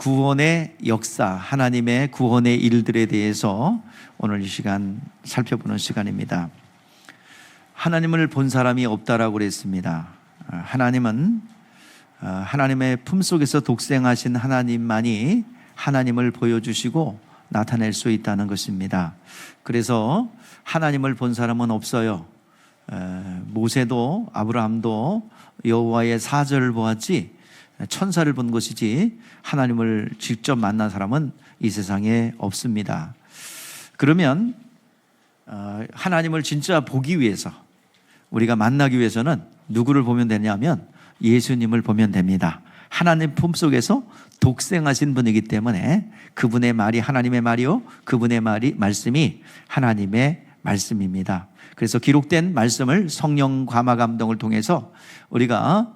구원의 역사, 하나님의 구원의 일들에 대해서 오늘 이 시간 살펴보는 시간입니다. 하나님을 본 사람이 없다라고 그랬습니다. 하나님은 하나님의 품속에서 독생하신 하나님만이 하나님을 보여주시고 나타낼 수 있다는 것입니다. 그래서 하나님을 본 사람은 없어요. 모세도 아브라함도 여호와의 사절을 보았지 천사를 본 것이지 하나님을 직접 만난 사람은 이 세상에 없습니다. 그러면 하나님을 진짜 보기 위해서, 우리가 만나기 위해서는 누구를 보면 되냐면 예수님을 보면 됩니다. 하나님 품속에서 독생하신 분이기 때문에 그분의 말이 하나님의 말이요, 그분의 말씀이 하나님의 말씀입니다. 그래서 기록된 말씀을 성령 감화 감동을 통해서 우리가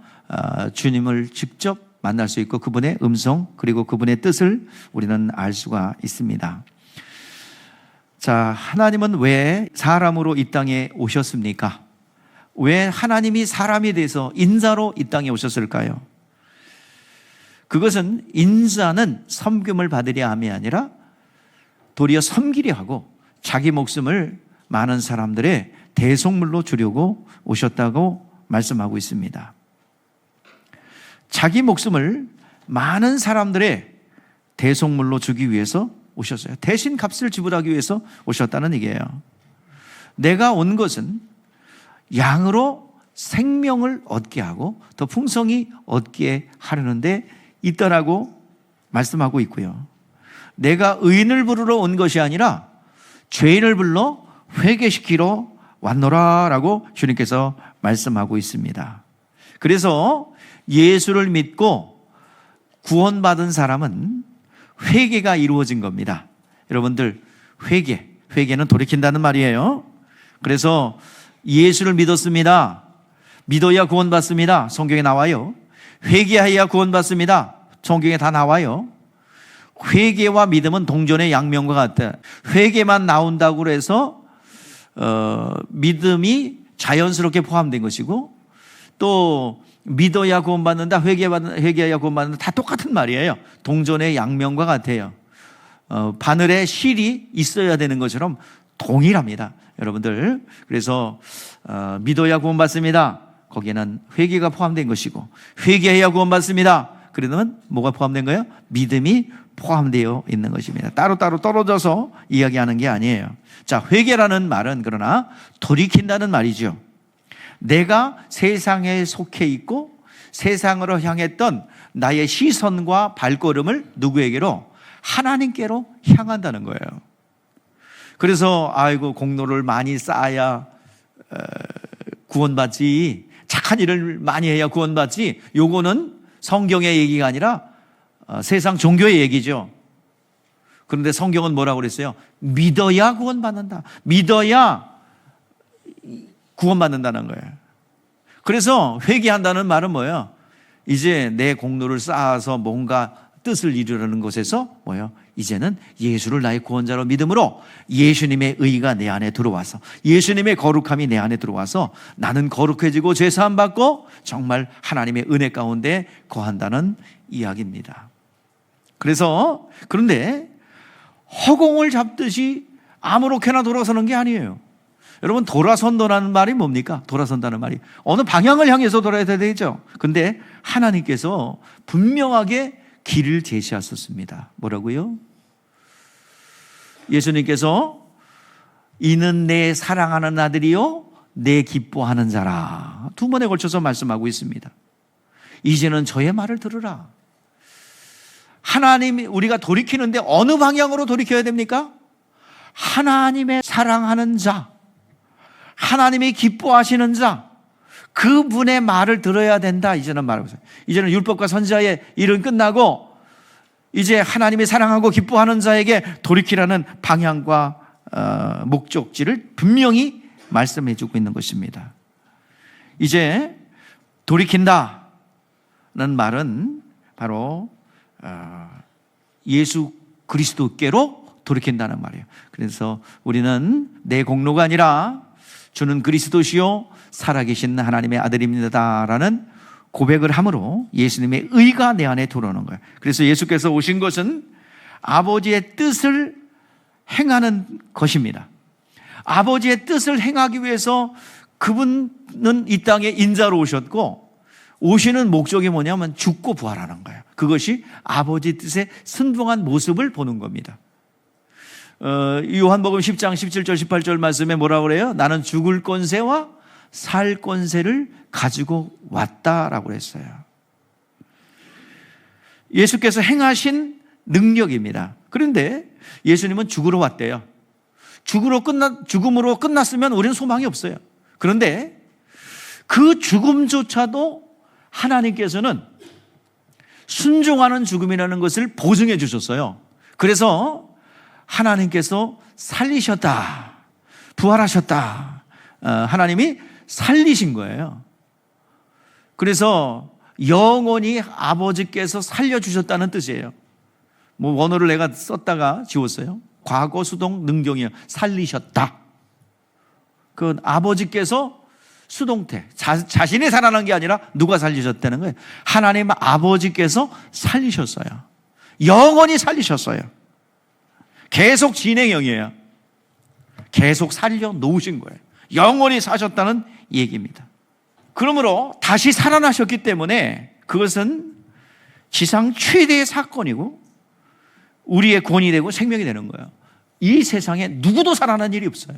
주님을 직접 만날 수 있고 그분의 음성 그리고 그분의 뜻을 우리는 알 수가 있습니다. 자, 하나님은 왜 사람으로 이 땅에 오셨습니까? 왜 하나님이 사람이 돼서 인자로 이 땅에 오셨을까요? 그것은 인자는 섬김을 받으려 함이 아니라 도리어 섬기려 하고 자기 목숨을 많은 사람들의 대속물로 주려고 오셨다고 말씀하고 있습니다. 자기 목숨을 많은 사람들의 대속물로 주기 위해서 오셨어요. 대신 값을 지불하기 위해서 오셨다는 얘기예요. 내가 온 것은 양으로 생명을 얻게 하고 더 풍성히 얻게 하려는데 있다라고 말씀하고 있고요. 내가 의인을 부르러 온 것이 아니라 죄인을 불러 회개시키러 왔노라라고 주님께서 말씀하고 있습니다. 그래서 예수를 믿고 구원받은 사람은 회개가 이루어진 겁니다. 여러분들, 회개는 돌이킨다는 말이에요. 그래서 예수를 믿었습니다. 믿어야 구원받습니다. 성경에 나와요. 회개해야 구원받습니다. 성경에 다 나와요. 회개와 믿음은 동전의 양면과 같다. 회개만 나온다고 해서 믿음이 자연스럽게 포함된 것이고, 또 믿어야 구원받는다, 회개해야 구원받는다, 다 똑같은 말이에요. 동전의 양면과 같아요. 바늘에 실이 있어야 되는 것처럼 동일합니다, 여러분들. 그래서 믿어야 구원받습니다. 거기에는 회개가 포함된 것이고, 회개해야 구원받습니다. 그러면 뭐가 포함된 거예요? 믿음이 포함되어 있는 것입니다. 따로따로 떨어져서 이야기하는 게 아니에요. 자, 회개라는 말은 그러나 돌이킨다는 말이죠. 내가 세상에 속해 있고 세상으로 향했던 나의 시선과 발걸음을 누구에게로? 하나님께로 향한다는 거예요. 그래서 아이고 공로를 많이 쌓아야 구원받지, 착한 일을 많이 해야 구원받지, 요거는 성경의 얘기가 아니라 세상 종교의 얘기죠. 그런데 성경은 뭐라고 그랬어요? 믿어야 구원받는다. 믿어야 구원받는다는 거예요. 그래서 회개한다는 말은 뭐예요? 이제 내 공로를 쌓아서 뭔가 뜻을 이루려는 것에서 뭐예요? 이제는 예수를 나의 구원자로 믿음으로 예수님의 의가 내 안에 들어와서, 예수님의 거룩함이 내 안에 들어와서 나는 거룩해지고 죄사함 받고 정말 하나님의 은혜 가운데 거한다는 이야기입니다. 그래서 그런데 허공을 잡듯이 아무렇게나 돌아서는 게 아니에요. 여러분, 돌아선다는 말이 뭡니까? 돌아선다는 말이 어느 방향을 향해서 돌아야 되죠. 근데 하나님께서 분명하게 길을 제시하셨습니다. 뭐라고요? 예수님께서 이는 내 사랑하는 아들이요 내 기뻐하는 자라, 두 번에 걸쳐서 말씀하고 있습니다. 이제는 저의 말을 들으라. 하나님이, 우리가 돌이키는데 어느 방향으로 돌이켜야 됩니까? 하나님의 사랑하는 자, 하나님이 기뻐하시는 자, 그분의 말을 들어야 된다. 이제는 말하고 있어요. 이제는 율법과 선지자의 일은 끝나고 이제 하나님이 사랑하고 기뻐하는 자에게 돌이키라는 방향과 목적지를 분명히 말씀해 주고 있는 것입니다. 이제 돌이킨다는 말은 바로 예수 그리스도께로 돌이킨다는 말이에요. 그래서 우리는 내 공로가 아니라 주는 그리스도시요 살아계신 하나님의 아들입니다라는 고백을 함으로 예수님의 의가 내 안에 들어오는 거예요. 그래서 예수께서 오신 것은 아버지의 뜻을 행하는 것입니다. 아버지의 뜻을 행하기 위해서 그분은 이 땅에 인자로 오셨고, 오시는 목적이 뭐냐면 죽고 부활하는 거예요. 그것이 아버지 뜻에 순종한 모습을 보는 겁니다. 요한복음 10장 17절 18절 말씀에 뭐라고 그래요? 나는 죽을 권세와 살 권세를 가지고 왔다라고 했어요. 예수께서 행하신 능력입니다. 그런데 예수님은 죽으러 왔대요. 죽음으로 끝났으면 우리는 소망이 없어요. 그런데 그 죽음조차도 하나님께서는 순종하는 죽음이라는 것을 보증해 주셨어요. 그래서 하나님께서 살리셨다, 부활하셨다, 하나님이 살리신 거예요. 그래서 영원히 아버지께서 살려주셨다는 뜻이에요. 뭐 원어를 내가 썼다가 지웠어요. 과거 수동 능동이에요. 살리셨다. 그 아버지께서 수동태, 자신이 살아난 게 아니라 누가 살리셨다는 거예요. 하나님 아버지께서 살리셨어요. 영원히 살리셨어요. 계속 진행형이에요. 계속 살려 놓으신 거예요. 영원히 사셨다는 얘기입니다. 그러므로 다시 살아나셨기 때문에 그것은 지상 최대의 사건이고 우리의 권이 되고 생명이 되는 거예요. 이 세상에 누구도 살아난 일이 없어요.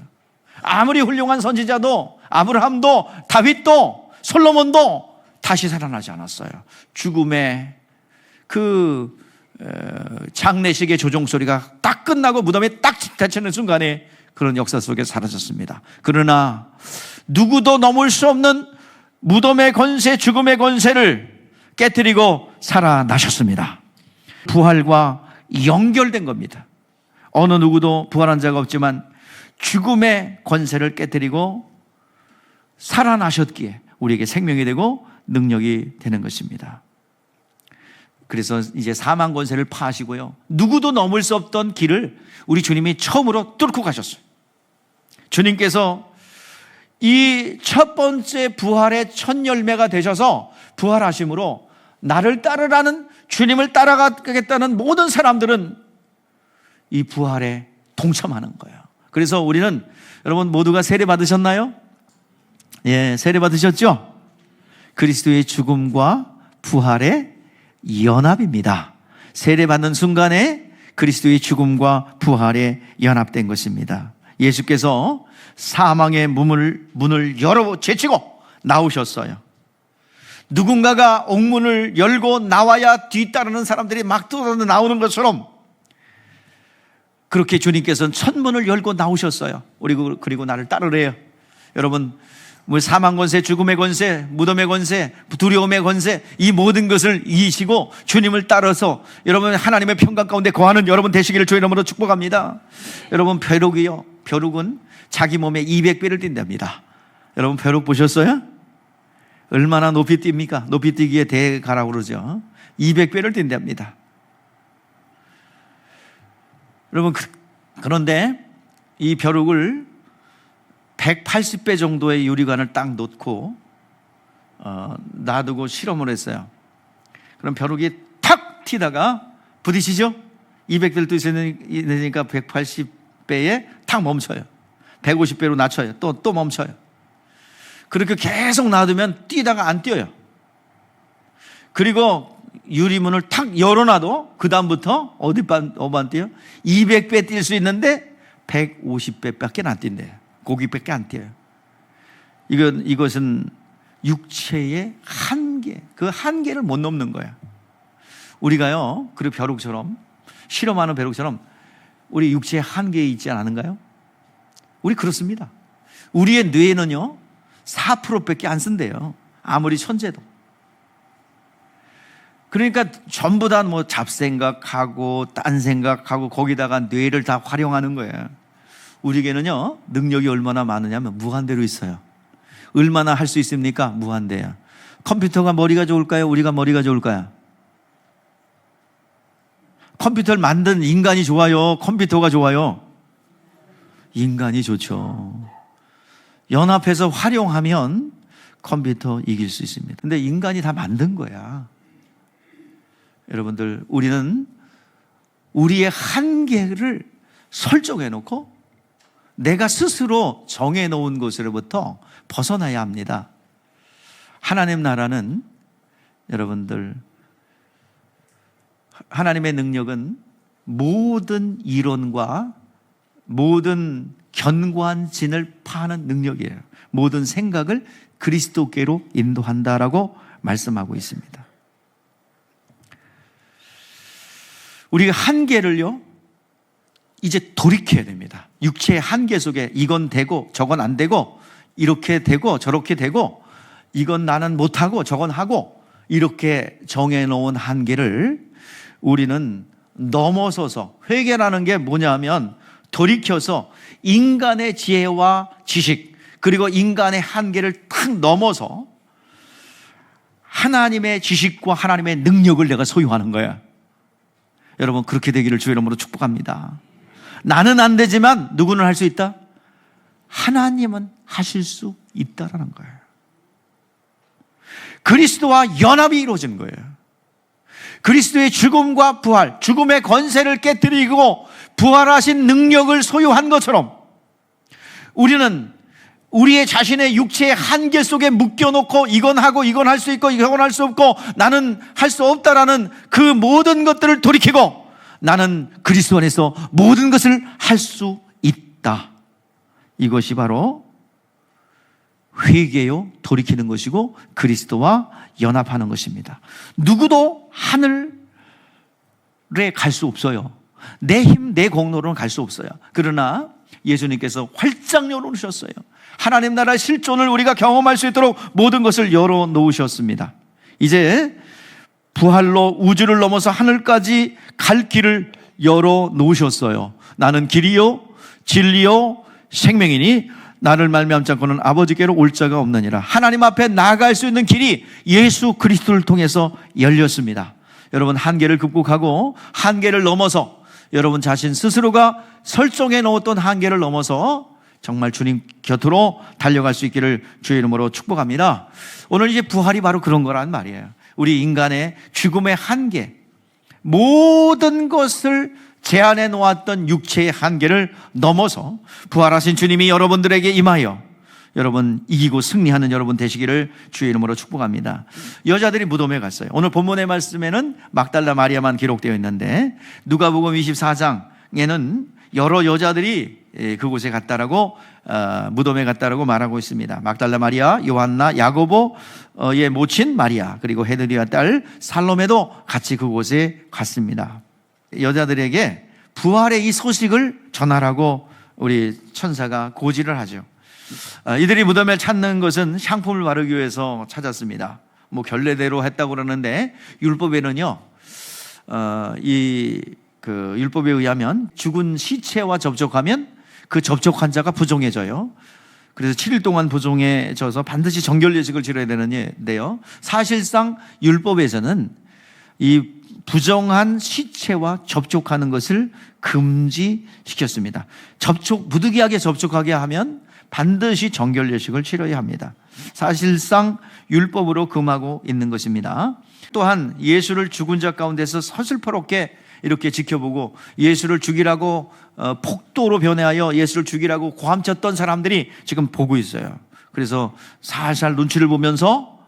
아무리 훌륭한 선지자도 아브라함도 다윗도 솔로몬도 다시 살아나지 않았어요. 죽음의 그 장례식의 조종 소리가 딱 끝나고 무덤에 딱 닫히는 순간에 그런 역사 속에 사라졌습니다. 그러나 누구도 넘을 수 없는 무덤의 권세, 죽음의 권세를 깨뜨리고 살아나셨습니다. 부활과 연결된 겁니다. 어느 누구도 부활한 자가 없지만 죽음의 권세를 깨뜨리고 살아나셨기에 우리에게 생명이 되고 능력이 되는 것입니다. 그래서 이제 사망 권세를 파하시고요, 누구도 넘을 수 없던 길을 우리 주님이 처음으로 뚫고 가셨어요. 주님께서 이 첫 번째 부활의 첫 열매가 되셔서 부활하심으로 나를 따르라는, 주님을 따라가겠다는 모든 사람들은 이 부활에 동참하는 거예요. 그래서 우리는, 여러분 모두가 세례 받으셨나요? 예, 세례 받으셨죠? 그리스도의 죽음과 부활의 연합입니다. 세례 받는 순간에 그리스도의 죽음과 부활에 연합된 것입니다. 예수께서 사망의 문을 열어 제치고 나오셨어요. 누군가가 옥문을 열고 나와야 뒤따르는 사람들이 막 뚫어 나오는 것처럼 그렇게 주님께서는 천문을 열고 나오셨어요. 그리고 나를 따르래요. 여러분, 사망 권세, 죽음의 권세, 무덤의 권세, 두려움의 권세, 이 모든 것을 이기시고 주님을 따라서 여러분 하나님의 평강 가운데 거하는 여러분 되시기를 주의 이름으로 축복합니다. 여러분, 벼룩은 자기 몸에 200배를 뛴답니다. 여러분, 벼룩 보셨어요? 얼마나 높이 뜁니까? 높이 뛰기에 대가라고 그러죠. 200배를 뛴답니다. 여러분, 그런데 이 벼룩을 180배 정도의 유리관을 딱 놓고 놔두고 실험을 했어요. 그럼 벼룩이 탁 튀다가 부딪히죠? 200배를 뛰니까 180배에 탁 멈춰요. 150배로 낮춰요. 또 멈춰요. 그렇게 계속 놔두면 뛰다가 안 뛰어요. 그리고 유리문을 탁 열어놔도 그 다음부터 어디만 뛰어요? 200배 뛸 수 있는데 150배밖에 안 뛴대요. 고기밖에 안 뛰어요. 이것은 육체의 한계, 그 한계를 못 넘는 거야. 우리가요, 그 벼룩처럼, 실험하는 벼룩처럼 우리 육체의 한계에 있지 않은가요? 우리 그렇습니다. 우리의 뇌는요 4%밖에 안 쓴대요. 아무리 천재도. 그러니까 전부 다 뭐 잡생각하고 딴 생각하고 거기다가 뇌를 다 활용하는 거예요. 우리에게는요 능력이 얼마나 많으냐면 무한대로 있어요. 얼마나 할 수 있습니까? 무한대야. 컴퓨터가 머리가 좋을까요? 우리가 머리가 좋을까요? 컴퓨터를 만든 인간이 좋아요? 컴퓨터가 좋아요? 인간이 좋죠. 연합해서 활용하면 컴퓨터 이길 수 있습니다. 근데 인간이 다 만든 거야. 여러분들, 우리는 우리의 한계를 설정해 놓고 내가 스스로 정해 놓은 것으로부터 벗어나야 합니다. 하나님 나라는, 여러분들, 하나님의 능력은 모든 이론과 모든 견고한 진을 파는 능력이에요. 모든 생각을 그리스도께로 인도한다라고 말씀하고 있습니다. 우리가 한계를요, 이제 돌이켜야 됩니다. 육체의 한계 속에 이건 되고 저건 안 되고, 이렇게 되고 저렇게 되고, 이건 나는 못하고 저건 하고, 이렇게 정해놓은 한계를 우리는 넘어서서, 회개라는 게 뭐냐면 돌이켜서 인간의 지혜와 지식, 그리고 인간의 한계를 탁 넘어서 하나님의 지식과 하나님의 능력을 내가 소유하는 거야. 여러분, 그렇게 되기를 주의 이름으로 축복합니다. 나는 안 되지만 누구는 할 수 있다? 하나님은 하실 수 있다라는 거예요. 그리스도와 연합이 이루어진 거예요. 그리스도의 죽음과 부활, 죽음의 권세를 깨뜨리고 부활하신 능력을 소유한 것처럼 우리는 우리의 자신의 육체의 한계 속에 묶여놓고 이건 하고 이건 할 수 있고 이건 할 수 없고 나는 할 수 없다라는 그 모든 것들을 돌이키고 나는 그리스도 안에서 모든 것을 할 수 있다. 이것이 바로 회개요, 돌이키는 것이고 그리스도와 연합하는 것입니다. 누구도 하늘에 갈 수 없어요. 내 힘, 내 공로로는 갈 수 없어요. 그러나 예수님께서 활짝 열어놓으셨어요. 하나님 나라의 실존을 우리가 경험할 수 있도록 모든 것을 열어놓으셨습니다. 이제 부활로 우주를 넘어서 하늘까지 갈 길을 열어놓으셨어요. 나는 길이요 진리요 생명이니 나를 말미암지 않고는 아버지께로 올 자가 없느니라. 하나님 앞에 나아갈 수 있는 길이 예수 그리스도를 통해서 열렸습니다. 여러분, 한계를 극복하고 한계를 넘어서 여러분 자신 스스로가 설정해 놓았던 한계를 넘어서 정말 주님 곁으로 달려갈 수 있기를 주의 이름으로 축복합니다. 오늘 이제 부활이 바로 그런 거란 말이에요. 우리 인간의 죽음의 한계, 모든 것을 제한해 놓았던 육체의 한계를 넘어서 부활하신 주님이 여러분들에게 임하여 여러분 이기고 승리하는 여러분 되시기를 주의 이름으로 축복합니다. 여자들이 무덤에 갔어요. 오늘 본문의 말씀에는 막달라 마리아만 기록되어 있는데 누가복음 24장에는 여러 여자들이 그곳에 갔다라고 무덤에 갔다라고 말하고 있습니다. 막달라 마리아, 요한나, 야고보의 모친 마리아, 그리고 헤드리아 딸 살로메도 같이 그곳에 갔습니다. 여자들에게 부활의 이 소식을 전하라고 우리 천사가 고지를 하죠. 이들이 무덤을 찾는 것은 향품을 바르기 위해서 찾았습니다. 뭐 결례대로 했다고 그러는데 율법에는요, 그 율법에 의하면 죽은 시체와 접촉하면 그 접촉한 자가 부정해져요. 그래서 7일 동안 부정해져서 반드시 정결 예식을 치러야 되는데요. 사실상 율법에서는 이 부정한 시체와 접촉하는 것을 금지시켰습니다. 부득이하게 접촉하게 하면 반드시 정결 예식을 치러야 합니다. 사실상 율법으로 금하고 있는 것입니다. 또한 예수를 죽은 자 가운데서 서슬퍼렇게 이렇게 지켜보고 예수를 죽이라고 폭도로 변해하여 예수를 죽이라고 고함쳤던 사람들이 지금 보고 있어요. 그래서 살살 눈치를 보면서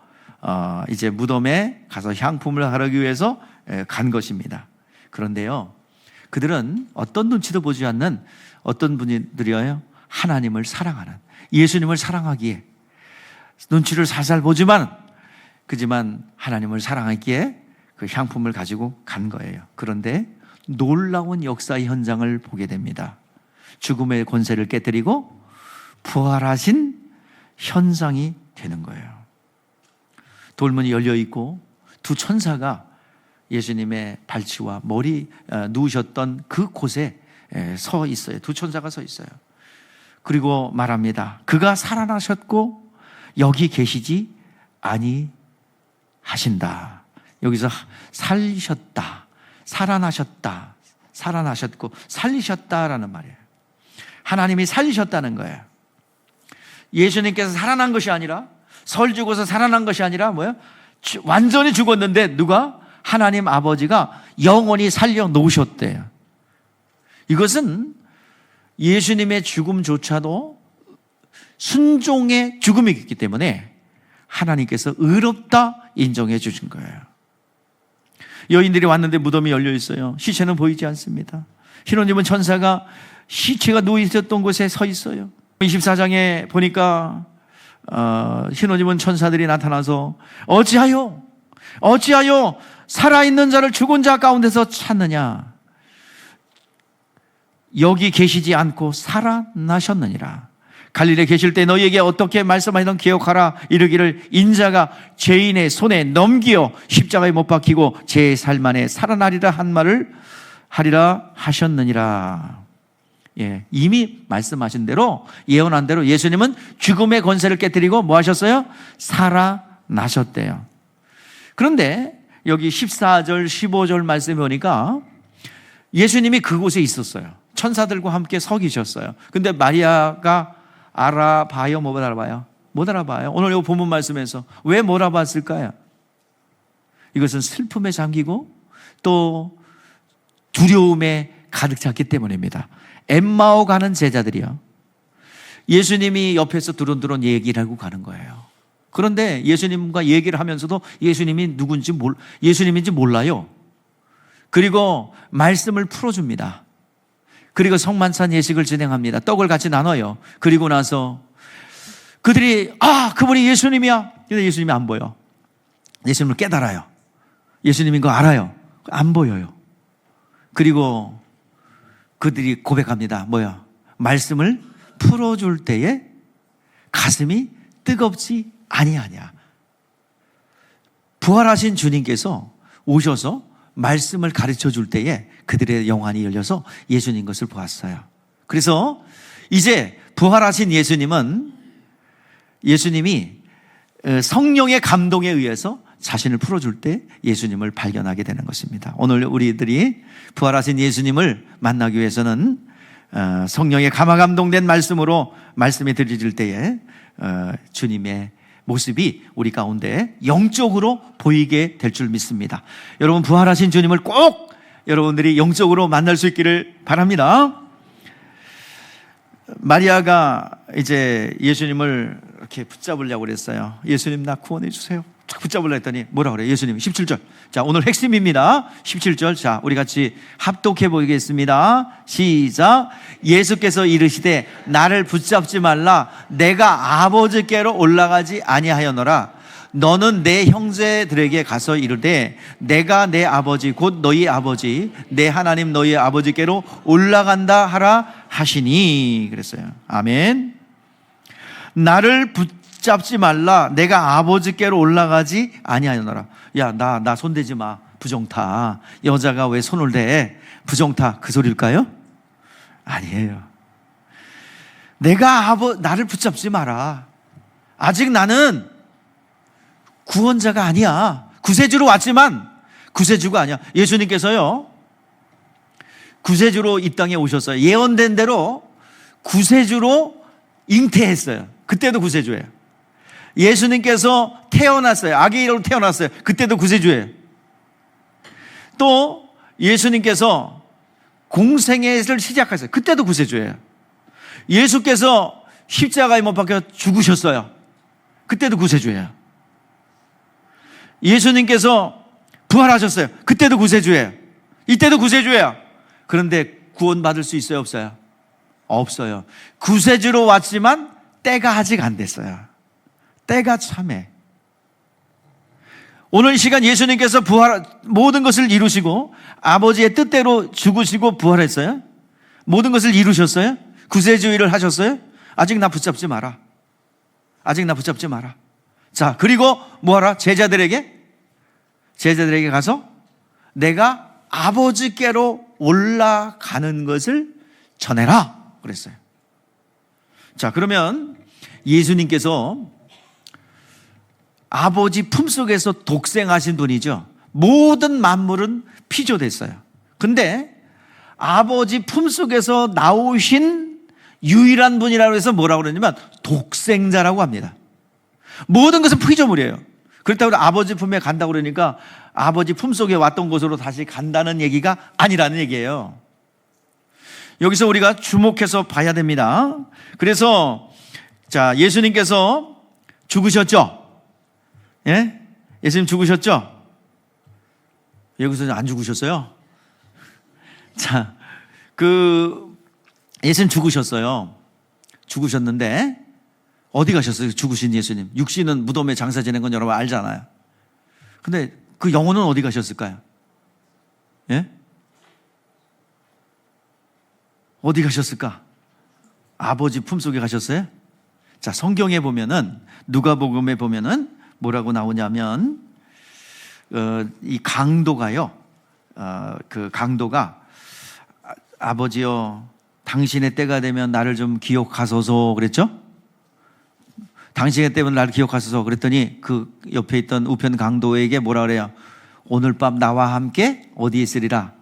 이제 무덤에 가서 향품을 하기 위해서 간 것입니다. 그런데요, 그들은 어떤 눈치도 보지 않는 어떤 분들이에요? 하나님을 사랑하는, 예수님을 사랑하기에 눈치를 살살 보지만 그지만 하나님을 사랑하기에 그 향품을 가지고 간 거예요. 그런데 놀라운 역사의 현장을 보게 됩니다. 죽음의 권세를 깨뜨리고 부활하신 현상이 되는 거예요. 돌문이 열려 있고 두 천사가 예수님의 발치와 머리 누우셨던 그 곳에 서 있어요. 두 천사가 서 있어요. 그리고 말합니다. 그가 살아나셨고 여기 계시지 아니하신다. 여기서 살리셨다, 살아나셨다, 살아나셨고 살리셨다라는 말이에요. 하나님이 살리셨다는 거예요. 예수님께서 살아난 것이 아니라 설 죽어서 살아난 것이 아니라 뭐예요? 완전히 죽었는데 누가? 하나님 아버지가 영원히 살려 놓으셨대요. 이것은 예수님의 죽음조차도 순종의 죽음이기 때문에 하나님께서 의롭다 인정해 주신 거예요. 여인들이 왔는데 무덤이 열려 있어요. 시체는 보이지 않습니다. 신혼집은 천사가 시체가 누워 있었던 곳에 서 있어요. 24장에 보니까 신혼집은 천사들이 나타나서 어찌하여 살아있는 자를 죽은 자 가운데서 찾느냐? 여기 계시지 않고 살아나셨느니라. 갈릴리에 계실 때 너희에게 어떻게 말씀하시던 기억하라. 이르기를 인자가 죄인의 손에 넘기어 십자가에 못 박히고 제3일 만에 살아나리라 한 말을 하리라 하셨느니라. 예, 이미 말씀하신 대로, 예언한 대로 예수님은 죽음의 권세를 깨뜨리고 뭐 하셨어요? 살아나셨대요. 그런데 여기 14절 15절 말씀에 보니까 예수님이 그곳에 있었어요. 천사들과 함께 서 계셨어요. 근데 마리아가 알아봐요? 못 알아봐요? 못 알아봐요. 오늘 이 본문 말씀에서 왜 못 알아봤을까요? 이것은 슬픔에 잠기고 또 두려움에 가득 찼기 때문입니다. 엠마오 가는 제자들이요, 예수님이 옆에서 두런두런 얘기를 하고 가는 거예요. 그런데 예수님과 얘기를 하면서도 예수님이 누군지 예수님인지 몰라요. 그리고 말씀을 풀어줍니다. 그리고 성만찬 예식을 진행합니다. 떡을 같이 나눠요. 그리고 나서 그들이 그분이 예수님이야. 근데 예수님이 안 보여. 예수님을 깨달아요. 예수님인 거 알아요. 안 보여요. 그리고 그들이 고백합니다. 뭐야? 말씀을 풀어줄 때에 가슴이 뜨겁지 아니하냐. 부활하신 주님께서 오셔서 말씀을 가르쳐 줄 때에 그들의 영안이 열려서 예수님 것을 보았어요. 그래서 이제 부활하신 예수님이 성령의 감동에 의해서 자신을 풀어줄 때 예수님을 발견하게 되는 것입니다. 오늘 우리들이 부활하신 예수님을 만나기 위해서는 성령의 감화감동된 말씀으로 말씀이 들려질 때에 주님의 모습이 우리 가운데 영적으로 보이게 될 줄 믿습니다. 여러분, 부활하신 주님을 꼭 여러분들이 영적으로 만날 수 있기를 바랍니다. 마리아가 이제 예수님을 이렇게 붙잡으려고 그랬어요. 예수님, 나 구원해 주세요. 쫙 붙잡으려 했더니 뭐라 그래요? 예수님 17절. 자, 오늘 핵심입니다. 17절. 자, 우리 같이 합독해 보겠습니다. 시작. 예수께서 이르시되 나를 붙잡지 말라. 내가 아버지께로 올라가지 아니하였노라. 너는 내 형제들에게 가서 이르되 내가 내 아버지 곧 너희 아버지 내 하나님 너희 아버지께로 올라간다 하라 하시니. 그랬어요. 아멘. 나를 붙잡지 말라. 내가 아버지께로 올라가지 아니하였노라. 야, 나 손대지 마. 부정타. 여자가 왜 손을 대? 부정타. 그 소리일까요? 아니에요. 나를 붙잡지 마라. 아직 나는 구원자가 아니야. 구세주로 왔지만 구세주가 아니야. 예수님께서요, 구세주로 이 땅에 오셨어요. 예언된 대로 구세주로 잉태했어요. 그때도 구세주예요. 예수님께서 태어났어요. 아기로 태어났어요. 그때도 구세주예요. 또 예수님께서 공생애를 시작하셨어요. 그때도 구세주예요. 예수께서 십자가에 못 박혀 죽으셨어요. 그때도 구세주예요. 예수님께서 부활하셨어요. 그때도 구세주예요. 이때도 구세주예요. 그런데 구원받을 수 있어요, 없어요? 없어요. 구세주로 왔지만 때가 아직 안 됐어요. 때가 참해. 오늘 이 시간 예수님께서 모든 것을 이루시고 아버지의 뜻대로 죽으시고 부활했어요. 모든 것을 이루셨어요. 구세주 일을 하셨어요. 아직 나 붙잡지 마라. 아직 나 붙잡지 마라. 자, 그리고 뭐하라? 제자들에게 가서 내가 아버지께로 올라가는 것을 전해라 그랬어요. 자, 그러면 예수님께서 아버지 품속에서 독생하신 분이죠. 모든 만물은 피조됐어요. 근데 아버지 품속에서 나오신 유일한 분이라고 해서 뭐라고 그러냐면 독생자라고 합니다. 모든 것은 피조물이에요. 그렇다고 아버지 품에 간다고 그러니까 아버지 품속에 왔던 곳으로 다시 간다는 얘기가 아니라는 얘기예요. 여기서 우리가 주목해서 봐야 됩니다. 그래서 자, 예수님께서 죽으셨죠? 예? 예수님 죽으셨죠? 여기서 안 죽으셨어요? 자, 예수님 죽으셨어요. 죽으셨는데 어디 가셨어요? 죽으신 예수님. 육신은 무덤에 장사 지낸 건 여러분 알잖아요. 근데 그 영혼은 어디 가셨을까요? 예? 어디 가셨을까? 아버지 품속에 가셨어요? 자, 성경에 보면은, 누가복음에 보면은 뭐라고 나오냐면, 이 강도가요, 그 강도가 아버지여, 당신의 때가 되면 나를 좀 기억하소서 그랬죠? 당신의 때면 나를 기억하소서 그랬더니 그 옆에 있던 우편 강도에게 뭐라 그래요? 오늘 밤 나와 함께 어디에 있으리라?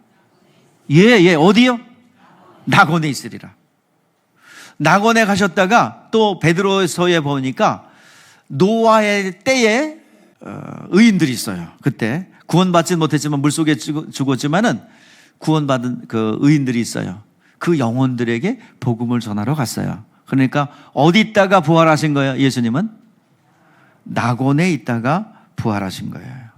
예, 어디요? 낙원에 있으리라. 낙원에 가셨다가 또 베드로서에 보니까 노아의 때에 의인들이 있어요. 그때 구원받지 못했지만 물속에 죽었지만은 구원받은 그 의인들이 있어요. 그 영혼들에게 복음을 전하러 갔어요. 그러니까 어디 있다가 부활하신 거예요? 예수님은 낙원에 있다가 부활하신 거예요.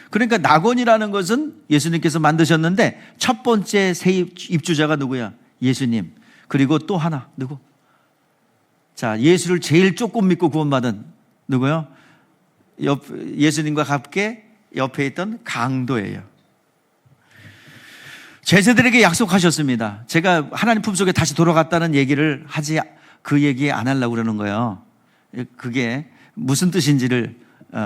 그러니까 낙원이라는 것은 예수님께서 만드셨는데 첫 번째 새 입주자가 누구야? 예수님. 그리고 또 하나 누구? 자, 예수를 제일 조금 믿고 구원받은 누구요? 예수님과 함께 옆에 있던 강도예요. 제자들에게 약속하셨습니다. 제가 하나님 품속에 다시 돌아갔다는 얘기를 그 얘기 안 하려고 그러는 거예요. 그게 무슨 뜻인지를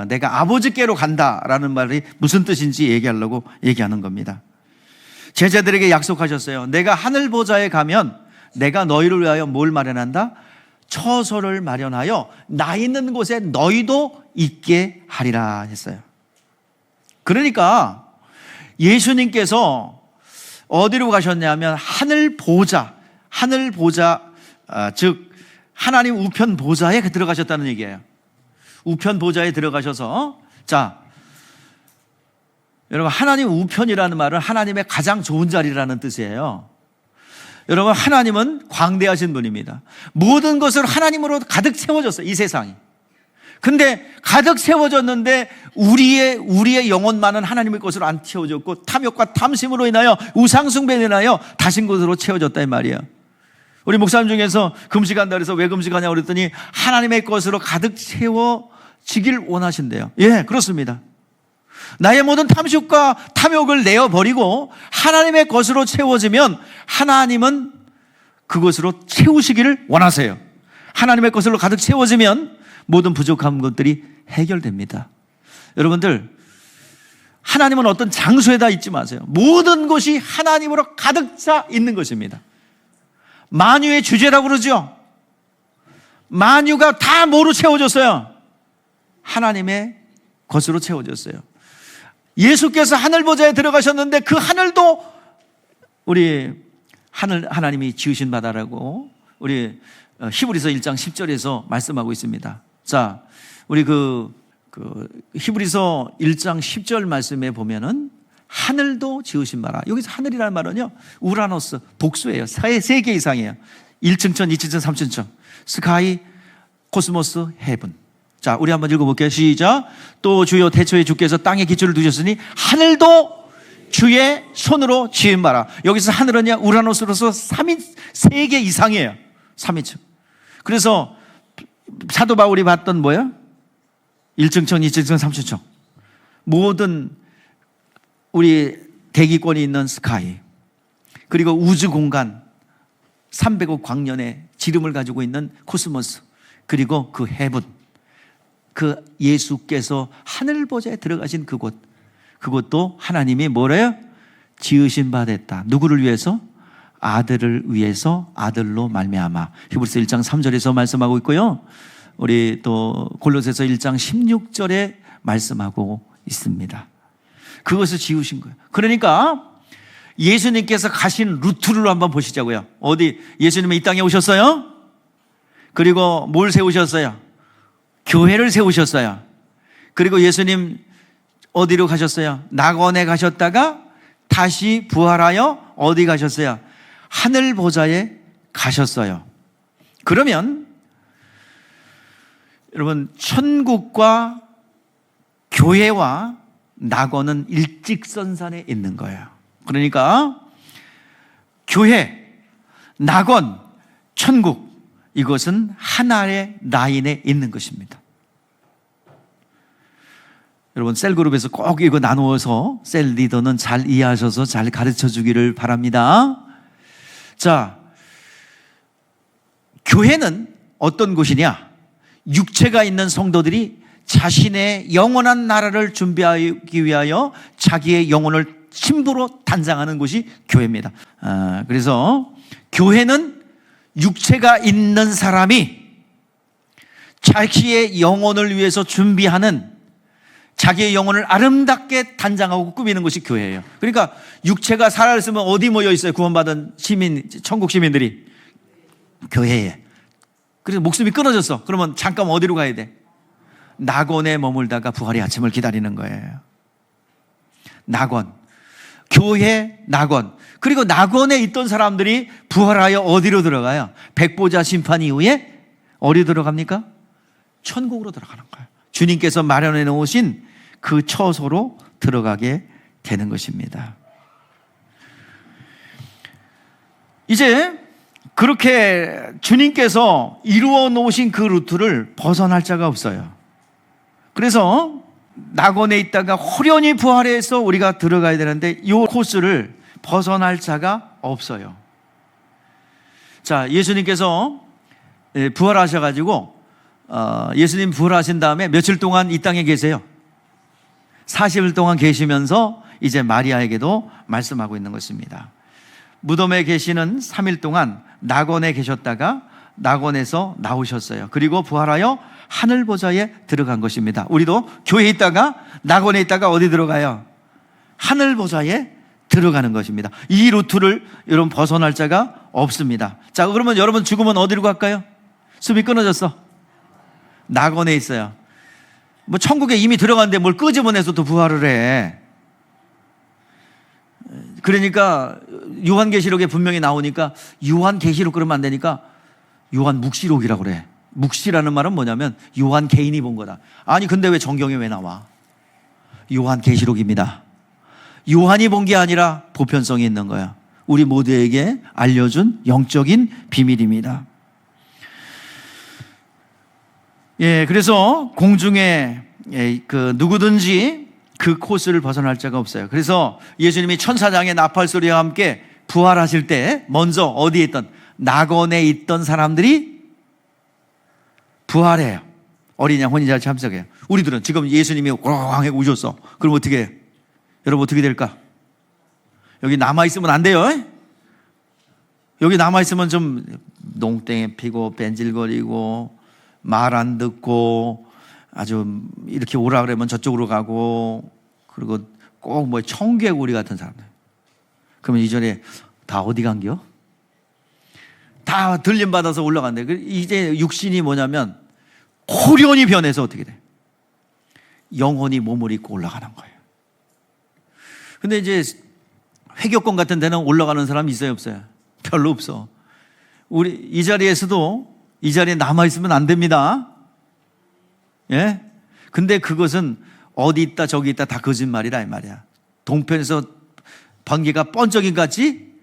내가 아버지께로 간다라는 말이 무슨 뜻인지 얘기하려고 얘기하는 겁니다. 제자들에게 약속하셨어요. 내가 하늘 보좌에 가면 내가 너희를 위하여 뭘 마련한다? 처소를 마련하여 나 있는 곳에 너희도 있게 하리라 했어요. 그러니까 예수님께서 어디로 가셨냐면 하늘 보좌, 즉 하나님 우편 보좌에 들어가셨다는 얘기예요. 우편 보좌에 들어가셔서, 자, 여러분, 하나님 우편이라는 말은 하나님의 가장 좋은 자리라는 뜻이에요. 여러분, 하나님은 광대하신 분입니다. 모든 것을 하나님으로 가득 채워졌어요, 이 세상이. 근데 가득 채워졌는데 우리의 영혼만은 하나님의 것으로 안 채워졌고 탐욕과 탐심으로 인하여 우상숭배로 인하여 다신 것으로 채워졌다 이 말이에요. 우리 목사님 중에서 금식한다 그래서 왜 금식하냐고 그랬더니 하나님의 것으로 가득 채워지길 원하신대요. 예, 그렇습니다. 나의 모든 탐욕과 탐욕을 내어버리고 하나님의 것으로 채워지면 하나님은 그것으로 채우시기를 원하세요. 하나님의 것으로 가득 채워지면 모든 부족한 것들이 해결됩니다. 여러분들, 하나님은 어떤 장소에다 있지 마세요. 모든 것이 하나님으로 가득 차 있는 것입니다. 만유의 주제라고 그러죠. 만유가 다 뭐로 채워졌어요? 하나님의 것으로 채워졌어요. 예수께서 하늘 보좌에 들어가셨는데 그 하늘도 우리 하나님이 지으신 바다라고 우리 히브리서 1장 10절에서 말씀하고 있습니다. 자, 우리 히브리서 1장 10절 말씀에 보면은 하늘도 지으신 바라. 여기서 하늘이라는 말은요, 우라노스, 복수예요. 세 개 이상이에요. 1층천, 2층천, 3층천. 스카이, 코스모스, 헤븐. 자, 우리 한번 읽어볼게요. 시작. 또 주여 태초에 주께서 땅에 기초를 두셨으니 하늘도 주의 손으로 지은 바라. 여기서 하늘은요, 우라노스로서 3개 이상이에요. 3인칭. 그래서 사도 바울이 봤던 뭐예요? 1층천, 2층천, 3층천. 모든 우리 대기권이 있는 스카이, 그리고 우주 공간 300억 광년의 지름을 가지고 있는 코스모스, 그리고 그 헤븐, 그 예수께서 하늘 보좌에 들어가신 그것도 하나님이 뭐래요? 지으신 바 됐다. 누구를 위해서? 아들을 위해서, 아들로 말미암아. 히브리서 1장 3절에서 말씀하고 있고요, 우리 또 골로새서 1장 16절에 말씀하고 있습니다. 그것을 지으신 거예요. 그러니까 예수님께서 가신 루트를 한번 보시자고요. 어디 예수님이 이 땅에 오셨어요? 그리고 뭘 세우셨어요? 교회를 세우셨어요. 그리고 예수님 어디로 가셨어요? 낙원에 가셨다가 다시 부활하여 어디 가셨어요? 하늘 보좌에 가셨어요. 그러면 여러분, 천국과 교회와 낙원은 일직선상에 있는 거예요. 그러니까 교회, 낙원, 천국, 이것은 하나의 라인에 있는 것입니다. 여러분, 셀그룹에서 꼭 이거 나누어서 셀 리더는 잘 이해하셔서 잘 가르쳐 주기를 바랍니다. 자, 교회는 어떤 곳이냐? 육체가 있는 성도들이 자신의 영원한 나라를 준비하기 위하여 자기의 영혼을 심부로 단장하는 곳이 교회입니다. 그래서 교회는 육체가 있는 사람이 자기의 영혼을 위해서 준비하는, 자기의 영혼을 아름답게 단장하고 꾸미는 것이 교회예요. 그러니까 육체가 살아있으면 어디 모여 있어요? 구원받은 시민, 천국 시민들이 교회에. 그래서 목숨이 끊어졌어. 그러면 잠깐 어디로 가야 돼? 낙원에 머물다가 부활의 아침을 기다리는 거예요. 낙원, 교회, 낙원. 그리고 낙원에 있던 사람들이 부활하여 어디로 들어가요? 백보자 심판 이후에 어디 들어갑니까? 천국으로 들어가는 거예요. 주님께서 마련해 놓으신 그 처소로 들어가게 되는 것입니다. 이제 그렇게 주님께서 이루어 놓으신 그 루트를 벗어날 자가 없어요. 그래서 낙원에 있다가 호련히 부활해서 우리가 들어가야 되는데 이 코스를 벗어날 자가 없어요. 자, 예수님께서 부활하셔가지고 예수님 부활하신 다음에 며칠 동안 이 땅에 계세요. 40일 동안 계시면서 이제 마리아에게도 말씀하고 있는 것입니다. 무덤에 계시는 3일 동안 낙원에 계셨다가 낙원에서 나오셨어요. 그리고 부활하여 하늘 보좌에 들어간 것입니다. 우리도 교회에 있다가 낙원에 있다가 어디 들어가요? 하늘 보좌에 들어가는 것입니다. 이 루트를 여러분 벗어날 자가 없습니다. 자, 그러면 여러분 죽으면 어디로 갈까요? 숨이 끊어졌어. 낙원에 있어요. 뭐 천국에 이미 들어갔는데 뭘 끄집어내서 또 부활을 해. 그러니까 요한계시록에 분명히 나오니까 요한계시록 그러면 안 되니까 요한묵시록이라고 그래. 묵시라는 말은 뭐냐면 요한 개인이 본 거다. 아니 근데 왜 정경에 왜 나와? 요한계시록입니다. 요한이 본 게 아니라 보편성이 있는 거야. 우리 모두에게 알려준 영적인 비밀입니다. 예, 그래서 공중에 그 누구든지 그 코스를 벗어날 자가 없어요. 그래서 예수님이 천사장의 나팔 소리와 함께 부활하실 때 먼저 어디에 있던 낙원에 있던 사람들이 부활해요. 어린 양 혼인잔치 참석해요. 우리들은 지금 예수님이 왕하고 우셨어. 그럼 어떻게 해요? 여러분 어떻게 될까? 여기 남아있으면 안 돼요. 여기 남아있으면 좀 농땡이 피고 뺀질거리고 말 안 듣고 아주 이렇게 오라 그러면 저쪽으로 가고, 그리고 꼭 뭐 청개구리 같은 사람들. 그러면 이전에 다 어디 간겨? 다 들림 받아서 올라간대. 이제 육신이 뭐냐면 호련히 변해서 어떻게 돼? 영혼이 몸을 입고 올라가는 거예요. 근데 이제 회교권 같은 데는 올라가는 사람이 있어요, 없어요? 별로 없어. 우리 이 자리에서도 이 자리에 남아있으면 안 됩니다. 예? 근데 그것은 어디 있다 저기 있다 다 거짓말이라 이 말이야. 동편에서 번개가 번쩍인 것 같이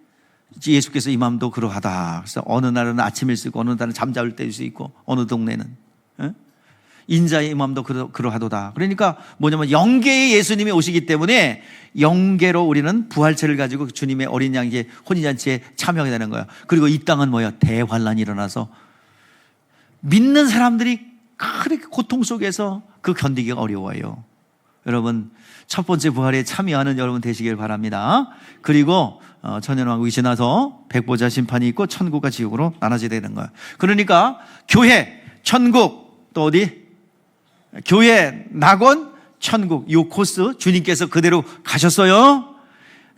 예수께서 이 마음도 그러하다. 그래서 어느 날은 아침일 수 있고 어느 날은 잠자올 때일 수 있고 어느 동네는, 예? 인자의 이 마음도 그러하도다. 그러니까 뭐냐면 영계의 예수님이 오시기 때문에 영계로 우리는 부활체를 가지고 주님의 어린 양의 혼인잔치에 참여하게 되는 거야. 그리고 이 땅은 뭐야? 대환란이 일어나서 믿는 사람들이 그렇게 고통 속에서 그 견디기가 어려워요. 여러분 첫 번째 부활에 참여하는 여러분 되시길 바랍니다. 그리고 천년왕국이 지나서 백보자 심판이 있고 천국과 지옥으로 나눠지게 되는 거예요. 그러니까 교회, 천국, 또 어디? 교회, 낙원, 천국, 이 코스 주님께서 그대로 가셨어요.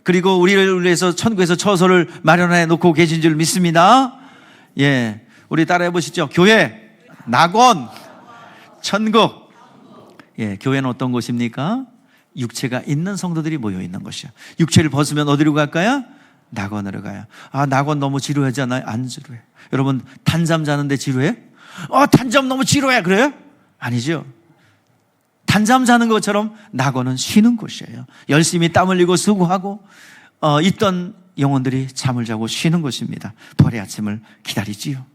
그리고 우리를 위해서 천국에서 처소를 마련해 놓고 계신 줄 믿습니다. 예, 우리 따라해 보시죠. 교회, 낙원, 천국. 예, 교회는 어떤 곳입니까? 육체가 있는 성도들이 모여 있는 것이야. 육체를 벗으면 어디로 갈까요? 낙원으로 가요. 아, 낙원 너무 지루하잖아요. 안 지루해. 여러분, 단잠 자는데 지루해? 단잠 너무 지루해. 그래요? 아니죠. 단잠 자는 것처럼 낙원은 쉬는 곳이에요. 열심히 땀 흘리고 수고하고 있던 영혼들이 잠을 자고 쉬는 곳입니다. 부활의 아침을 기다리지요.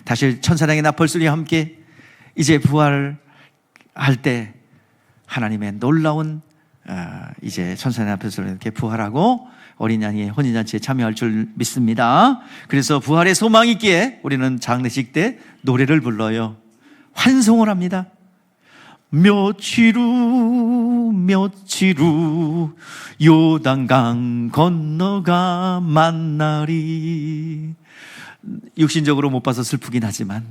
다시 천사장의 나팔 소리와 함께 이제 부활할 때 하나님의 놀라운 이제 천사장의 나팔 소리와 함께 부활하고 어린 양의 혼인잔치에 참여할 줄 믿습니다. 그래서 부활의 소망이 있기에 우리는 장례식 때 노래를 불러요. 환송을 합니다. 며칠 후 요단강 건너가 만나리. 육신적으로 못 봐서 슬프긴 하지만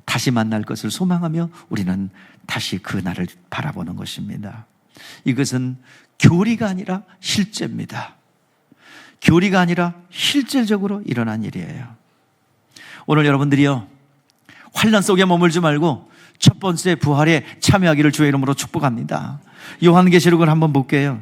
다시 만날 것을 소망하며 우리는 다시 그 날을 바라보는 것입니다. 이것은 교리가 아니라 실제입니다. 교리가 아니라 실질적으로 일어난 일이에요. 오늘 여러분들이요, 환난 속에 머물지 말고 첫 번째 부활에 참여하기를 주의 이름으로 축복합니다. 요한계시록을 한번 볼게요.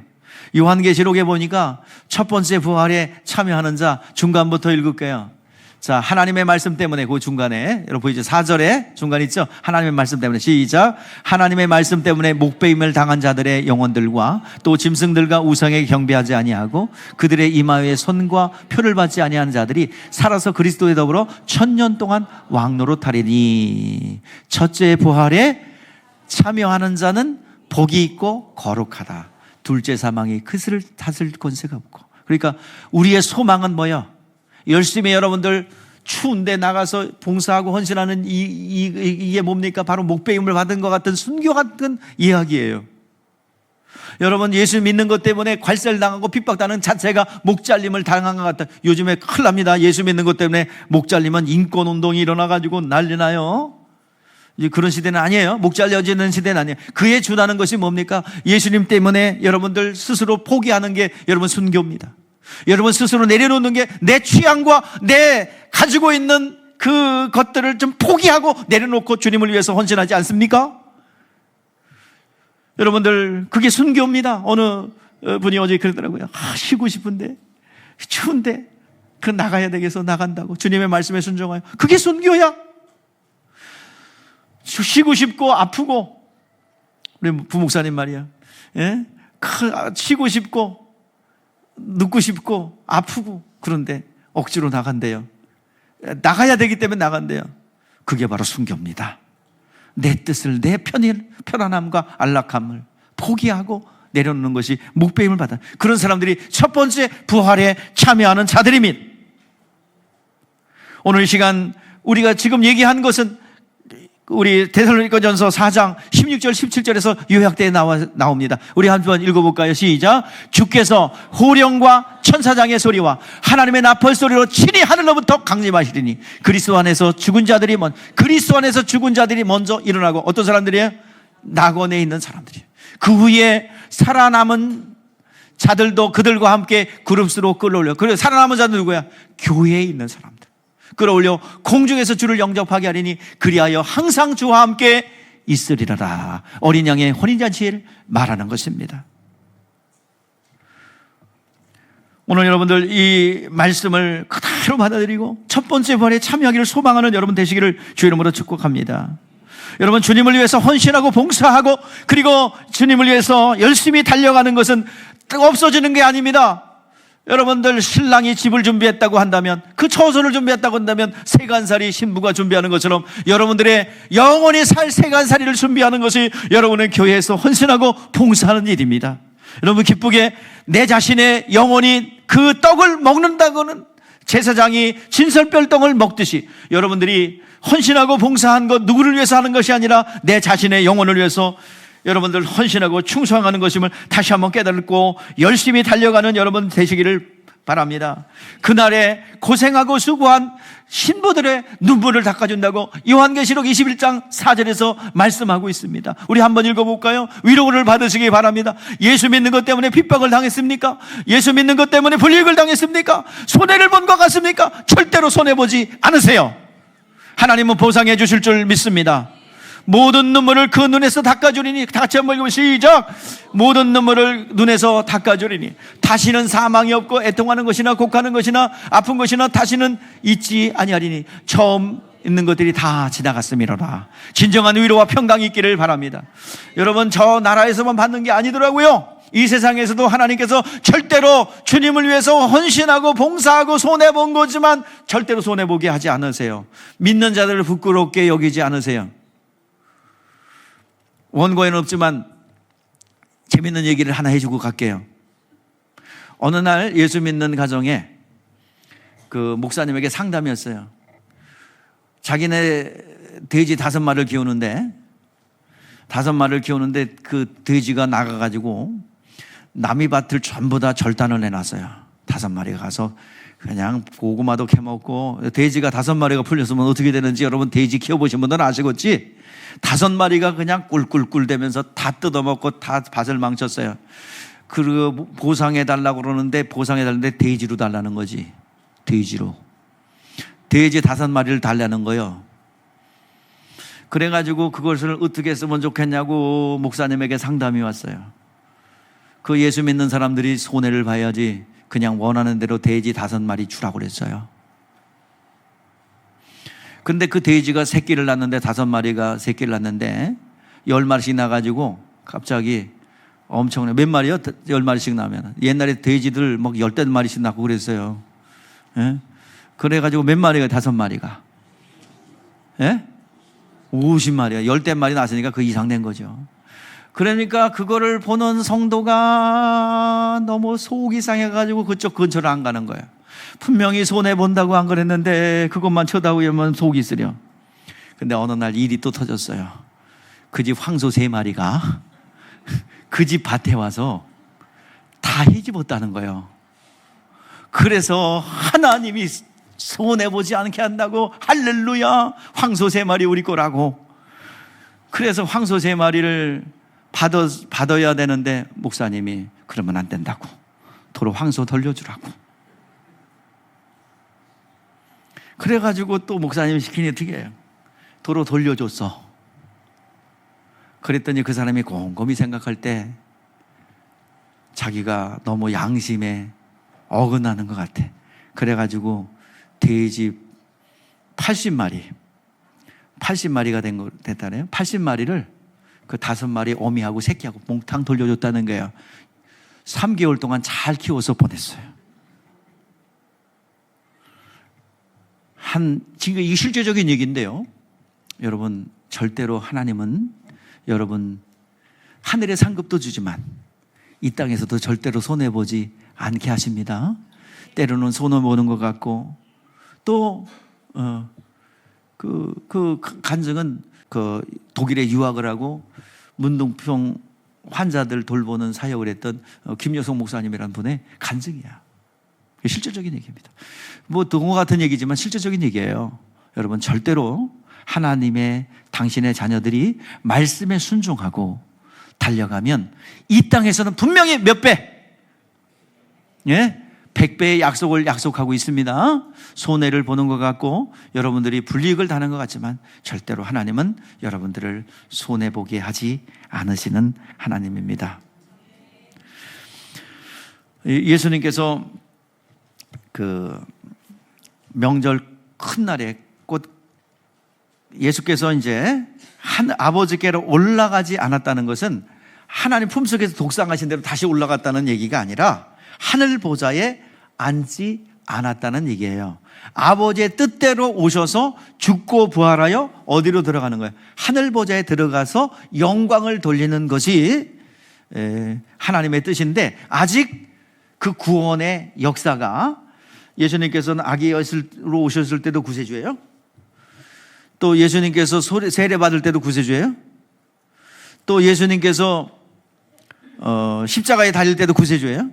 요한계시록에 보니까 첫 번째 부활에 참여하는 자 중간부터 읽을게요. 자, 하나님의 말씀 때문에 그 중간에 여러분 보이죠? 4절에 중간 있죠? 하나님의 말씀 때문에 시작. 하나님의 말씀 때문에 목배임을 당한 자들의 영혼들과 또 짐승들과 우상에게 경배하지 아니하고 그들의 이마에 손과 표를 받지 아니하는 자들이 살아서 그리스도에 더불어 1000년 동안 왕노릇하리니. 첫째 부활에 참여하는 자는 복이 있고 거룩하다. 둘째 사망이 그것을 다스릴 권세가 없고. 그러니까 우리의 소망은 뭐예요? 열심히 여러분들 추운데 나가서 봉사하고 헌신하는 이게 뭡니까? 바로 목배임을 받은 것 같은 순교 같은 이야기예요. 여러분, 예수 믿는 것 때문에 괄세를 당하고 핍박당하는 자체가 목잘림을 당한 것 같다. 요즘에 큰일 납니다. 예수 믿는 것 때문에 목잘리면 인권운동이 일어나가지고 난리 나요. 이제 그런 시대는 아니에요. 목 잘려지는 시대는 아니에요. 그에 준하는 것이 뭡니까? 예수님 때문에 여러분들 스스로 포기하는 게 여러분 순교입니다. 여러분 스스로 내려놓는 게 내 취향과 내 가지고 있는 그 것들을 좀 포기하고 내려놓고 주님을 위해서 헌신하지 않습니까? 여러분들, 그게 순교입니다. 어느 분이 어제 그러더라고요. 쉬고 싶은데 추운데 그 나가야 되겠어. 나간다고 주님의 말씀에 순종하여. 그게 순교야. 쉬고 싶고 아프고, 우리 부목사님 말이야, 예? 쉬고 싶고 눕고 싶고 아프고, 그런데 억지로 나간대요. 나가야 되기 때문에 나간대요. 그게 바로 순교입니다. 내 뜻을, 내 편안함과 안락함을 포기하고 내려놓는 것이 목배임을 받아. 그런 사람들이 첫 번째 부활에 참여하는 자들입니다. 오늘 이 시간 우리가 지금 얘기한 것은 우리 데살로니가전서 4장 16절 17절에서 요약되어 나옵니다. 우리 한번 읽어볼까요? 시작. 주께서 호령과 천사장의 소리와 하나님의 나팔 소리로 친히 하늘로부터 강림하시리니 그리스도 안에서 죽은 자들이 먼저 일어나고. 어떤 사람들이에요? 낙원에 있는 사람들이에요. 그 후에 살아남은 자들도 그들과 함께 그룹으로 끌어올려. 그리고 살아남은 자들 누구야? 교회에 있는 사람들 끌어올려 공중에서 주를 영접하게 하리니 그리하여 항상 주와 함께 있으리라. 어린 양의 혼인잔치를 말하는 것입니다. 오늘 여러분들 이 말씀을 그대로 받아들이고 첫 번째 부활에 참여하기를 소망하는 여러분 되시기를 주의 이름으로 축복합니다. 여러분, 주님을 위해서 헌신하고 봉사하고 그리고 주님을 위해서 열심히 달려가는 것은 없어지는 게 아닙니다. 여러분들, 신랑이 집을 준비했다고 한다면, 그 처소를 준비했다고 한다면 세간살이 신부가 준비하는 것처럼 여러분들의 영원히 살 세간살이를 준비하는 것이 여러분의 교회에서 헌신하고 봉사하는 일입니다. 여러분, 기쁘게 내 자신의 영혼이 그 떡을 먹는다고는 제사장이 진설별떡을 먹듯이 여러분들이 헌신하고 봉사한 것, 누구를 위해서 하는 것이 아니라 내 자신의 영혼을 위해서 여러분들 헌신하고 충성하는 것임을 다시 한번 깨닫고 열심히 달려가는 여러분 되시기를 바랍니다. 그날에 고생하고 수고한 신부들의 눈물을 닦아준다고 요한계시록 21장 4절에서 말씀하고 있습니다. 우리 한번 읽어볼까요? 위로를 받으시기 바랍니다. 예수 믿는 것 때문에 핍박을 당했습니까? 예수 믿는 것 때문에 불이익을 당했습니까? 손해를 본 것 같습니까? 절대로 손해보지 않으세요. 하나님은 보상해 주실 줄 믿습니다. 모든 눈물을 그 눈에서 닦아주리니. 다 같이 한번 읽으면 시작. 모든 눈물을 눈에서 닦아주리니 다시는 사망이 없고 애통하는 것이나 곡하는 것이나 아픈 것이나 다시는 있지 아니하리니 처음 있는 것들이 다 지나갔음이로라. 진정한 위로와 평강이 있기를 바랍니다. 여러분, 저 나라에서만 받는 게 아니더라고요. 이 세상에서도 하나님께서 절대로 주님을 위해서 헌신하고 봉사하고 손해본 거지만 절대로 손해보게 하지 않으세요. 믿는 자들을 부끄럽게 여기지 않으세요. 원고에는 없지만 재밌는 얘기를 하나 해주고 갈게요. 어느 날 예수 믿는 가정에 그 목사님에게 상담이었어요. 자기네 돼지 5마리를 키우는데 그 돼지가 나가가지고 남이 밭을 전부 다 절단을 해놨어요. 5마리가 가서 그냥 고구마도 캐먹고, 돼지가 5마리가 풀렸으면 어떻게 되는지 여러분 돼지 키워보신 분들은 아시겠지? 5마리가 그냥 꿀꿀꿀 대면서 다 뜯어먹고 다 밭을 망쳤어요. 그리고 보상해달라고 그러는데 보상해달라는데 돼지로 달라는 거지. 돼지로. 돼지 5마리를 달라는 거예요. 그래가지고 그것을 어떻게 쓰면 좋겠냐고 목사님에게 상담이 왔어요. 그 예수 믿는 사람들이 손해를 봐야지 그냥 원하는 대로 돼지 5마리 주라고 그랬어요. 근데 그 돼지가 새끼를 낳는데 5마리가 새끼를 낳는데 10마리씩 나가지고 갑자기 엄청나게, 몇 마리요? 10마리씩 나면. 옛날에 돼지들 막 10마리씩 낳고 그랬어요. 예? 그래가지고 몇 마리가 5마리가? 예? 50마리야. 10마리 낳았으니까 그 이상 된 거죠. 그러니까 그거를 보는 성도가 너무 속이 상해가지고 그쪽 근처를 안 가는 거예요. 분명히 손해본다고 안 그랬는데 그것만 쳐다보면 속이 쓰려. 근데 어느 날 일이 또 터졌어요. 그 집 황소 3마리가 그 집 밭에 와서 다 헤집었다는 거예요. 그래서 하나님이 손해보지 않게 한다고 할렐루야, 황소 3마리 우리 거라고. 그래서 황소 3마리를 받아야 되는데 목사님이 그러면 안 된다고, 도로 황소 돌려주라고. 그래가지고 또 목사님이 시키니 어떻게 해요? 도로 돌려줬어. 그랬더니 그 사람이 곰곰이 생각할 때 자기가 너무 양심에 어긋나는 것 같아. 그래가지고 돼지 80마리가 됐다네요. 80마리를 그 5마리 어미하고 새끼하고 몽탕 돌려줬다는 거예요. 3개월 동안 잘 키워서 보냈어요. 지금 이 실제적인 얘기인데요. 여러분, 절대로 하나님은 여러분 하늘의 상급도 주지만 이 땅에서도 절대로 손해보지 않게 하십니다. 때로는 손해보는 것 같고, 또 그 간증은 그 독일에 유학을 하고 문둥병 환자들 돌보는 사역을 했던 김여성 목사님이라는 분의 간증이야. 실제적인 얘기입니다. 뭐 동화 같은 얘기지만 실제적인 얘기예요. 여러분, 절대로 하나님의 당신의 자녀들이 말씀에 순종하고 달려가면 이 땅에서는 분명히 몇 배, 100배의 약속을 약속하고 있습니다. 손해를 보는 것 같고 여러분들이 불이익을 당하는 것 같지만 절대로 하나님은 여러분들을 손해보게 하지 않으시는 하나님입니다. 예수님께서 그 명절 큰 날에 곧 예수께서 이제 아버지께로 올라가지 않았다는 것은 하나님 품속에서 독상하신 대로 다시 올라갔다는 얘기가 아니라 하늘 보좌에 앉지 않았다는 얘기예요. 아버지의 뜻대로 오셔서 죽고 부활하여 어디로 들어가는 거예요? 하늘 보좌에 들어가서 영광을 돌리는 것이 하나님의 뜻인데, 아직 그 구원의 역사가, 예수님께서는 아기 예수로 오셨을 때도 구세주예요. 또 예수님께서 세례 받을 때도 구세주예요. 또 예수님께서 십자가에 달릴 때도 구세주예요.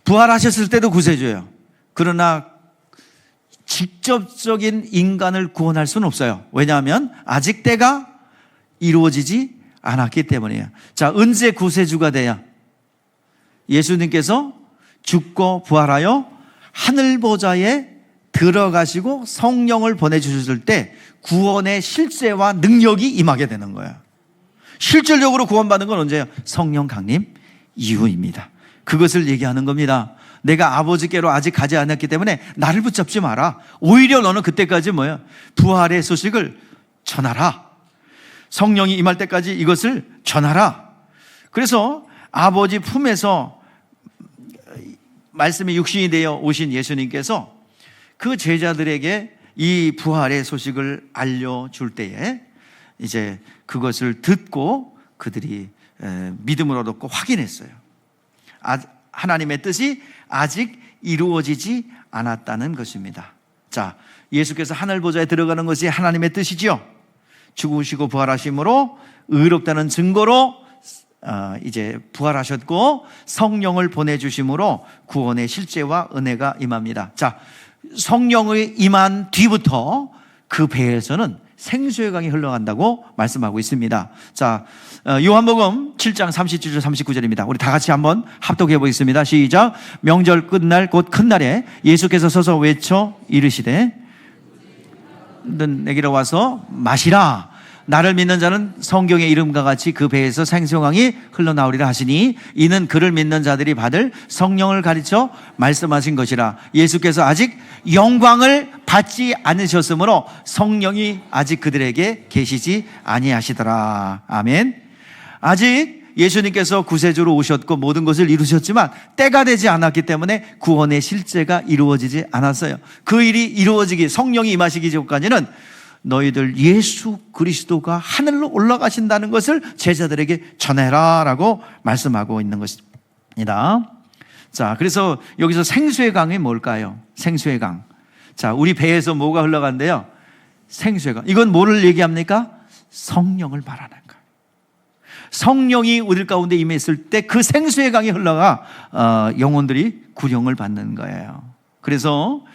부활하셨을 때도 구세주예요. 그러나 직접적인 인간을 구원할 수는 없어요. 왜냐하면 아직 때가 이루어지지 않았기 때문이에요. 자, 언제 구세주가 돼야? 예수님께서 죽고 부활하여 하늘 보좌에 들어가시고 성령을 보내주셨을 때 구원의 실제와 능력이 임하게 되는 거예요. 실질적으로 구원받는 건 언제예요? 성령 강림 이후입니다. 그것을 얘기하는 겁니다. 내가 아버지께로 아직 가지 않았기 때문에 나를 붙잡지 마라. 오히려 너는 그때까지 뭐예요? 부활의 소식을 전하라. 성령이 임할 때까지 이것을 전하라. 그래서 아버지 품에서 말씀이 육신이 되어 오신 예수님께서 그 제자들에게 이 부활의 소식을 알려줄 때에 이제 그것을 듣고 그들이 믿음을 얻었고 확인했어요. 하나님의 뜻이 아직 이루어지지 않았다는 것입니다. 자, 예수께서 하늘 보좌에 들어가는 것이 하나님의 뜻이죠. 죽으시고 부활하심으로 의롭다는 증거로 이제 부활하셨고 성령을 보내주심으로 구원의 실제와 은혜가 임합니다. 자, 성령의 임한 뒤부터 그 배에서는 생수의 강이 흘러간다고 말씀하고 있습니다. 자, 요한복음 7장 37절 39절입니다. 우리 다 같이 한번 합독해 보겠습니다. 시작. 명절 끝날 곧 큰 날에 예수께서 서서 외쳐 이르시되 내게로 와서 마시라. 나를 믿는 자는 성경의 이름과 같이 그 배에서 생수강이 흘러나오리라 하시니 이는 그를 믿는 자들이 받을 성령을 가르쳐 말씀하신 것이라. 예수께서 아직 영광을 받지 않으셨으므로 성령이 아직 그들에게 계시지 아니하시더라. 아멘. 아직 예수님께서 구세주로 오셨고 모든 것을 이루셨지만 때가 되지 않았기 때문에 구원의 실제가 이루어지지 않았어요. 그 일이 이루어지기, 성령이 임하시기 전까지는 너희들 예수 그리스도가 하늘로 올라가신다는 것을 제자들에게 전해라 라고 말씀하고 있는 것입니다. 자, 그래서 여기서 생수의 강이 뭘까요? 생수의 강. 자, 우리 배에서 뭐가 흘러간대요? 생수의 강. 이건 뭐를 얘기합니까? 성령을 말하는 거예요. 성령이 우리 가운데 임했을 때 그 생수의 강이 흘러가 영혼들이 구령을 받는 거예요. 그래서